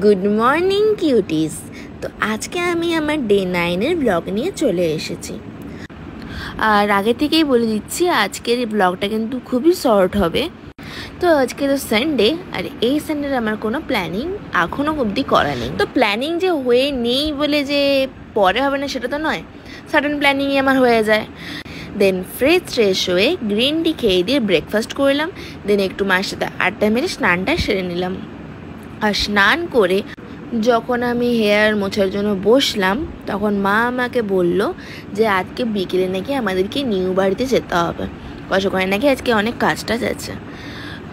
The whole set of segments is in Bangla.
Good morning cuties. তো আজকে আমি আমার ডে 9-এর ব্লগ নিয়ে চলে এসেছি। আর আগে থেকেই বলে দিচ্ছি আজকের এই ব্লগটা কিন্তু খুবই শর্ট হবে। তো আজকে তো সানডে, আর এই সানডের আমার কোনো প্ল্যানিং এখনও অবধি করা নেই। তো প্ল্যানিং যে হয়ে নেই বলে যে পরে হবে না সেটা তো নয়, সাডেন প্ল্যানিংই আমার হয়ে যায়। দেন ফ্রেশ হয়ে গ্রিন টি খেয়ে দিয়ে ব্রেকফাস্ট করলাম। দেন একটু মায়ের সাথে আড্ডা মেরে স্নানটা সেরে নিলাম। আর স্নান করে যখন আমি হেয়ার মোছার জন্য বসলাম তখন মা আমাকে বলল যে আজকে বিকেলে নাকি আমাদেরকে নিউ বাড়িতে যেতে হবে, কষকয় নাকি আজকে অনেক কাজ টাজ আছে।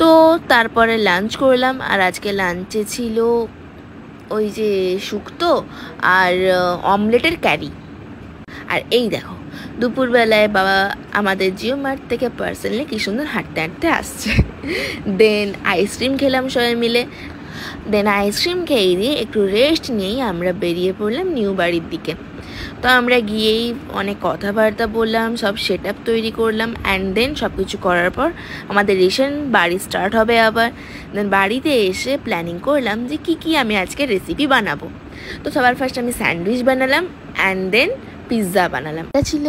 তো তারপরে লাঞ্চ করলাম, আর আজকে লাঞ্চে ছিল ওই যে শুক্তো আর অমলেটের ক্যারি। আর এই দেখো দুপুরবেলায় বাবা আমাদের জিও মার্ট থেকে পার্সোনালি কি সুন্দর হাঁটতে হাঁটতে আসছে। দেন আইসক্রিম খেলাম সবাই মিলে। দেন আইসক্রিম খেয়ে দিয়ে একটু রেস্ট নিয়েই আমরা বেরিয়ে পড়লাম নিউ বাড়ির দিকে। তো আমরা গিয়েই অনেক কথাবার্তা বললাম, সব সেট আপ তৈরি করলাম। অ্যান্ড দেন সব কিছু করার পর আমাদের রিসেন্ট বাড়ি স্টার্ট হবে আবার। দেন বাড়িতে এসে প্ল্যানিং করলাম যে কী আমি আজকে রেসিপি বানাবো। তো সবার ফার্স্ট আমি স্যান্ডউইচ বানালাম, অ্যান্ড দেন পিৎজা বানালাম। এটা ছিল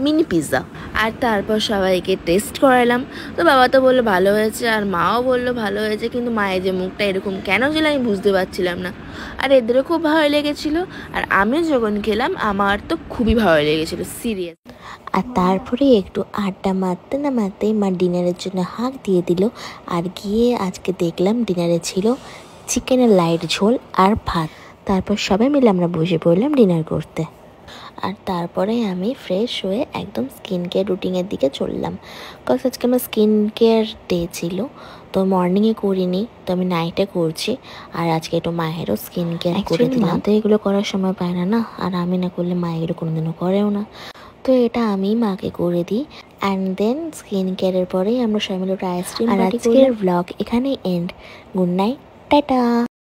মিনি পিৎজা। আর তারপর সবাইকে টেস্ট করালাম। তো বাবা তো বললো ভালো হয়েছে, আর মাও বললো ভালো হয়েছে, কিন্তু মায়ের যে মুখটা এরকম কেন ছিল আমি বুঝতে পারছিলাম না। আর এদেরও খুব ভালো লেগেছিলো, আর আমিও যখন খেলাম আমার তো খুবই ভালো লেগেছিলো, সিরিয়াস। আর তারপরে একটু আড্ডা মারতে না মারতেই মা ডিনারের জন্য হাঁক দিয়ে দিল। আর গিয়ে আজকে দেখলাম ডিনারে ছিল চিকেনের লাইট ঝোল আর ভাত। তারপর সবাই মিলে আমরা বসে পড়লাম ডিনার করতে। আর তারপরে আমি ফ্রেশ হয়ে একদম স্কিন কেয়ার রুটিনের দিকে চললাম, কজ আজকে আমার স্কিন কেয়ার ডে ছিল। তো মর্নিংয়ে করিনি, তো আমি নাইটে করছি। আর আজকে একটু মায়েরও স্কিন কেয়ার করে দিলাম। মা তো এগুলো করার সময় পায় না, আর আমি না করলে মা এগুলো কোনোদিনও করেও না। তো এটা আমি মাকে করে দিই। অ্যান্ড দেন স্কিন কেয়ারের পরেই আমরা সবাই মিলে আইসক্রিম। আর আজকের ব্লগ এখানেই এন্ড। Good night, tata.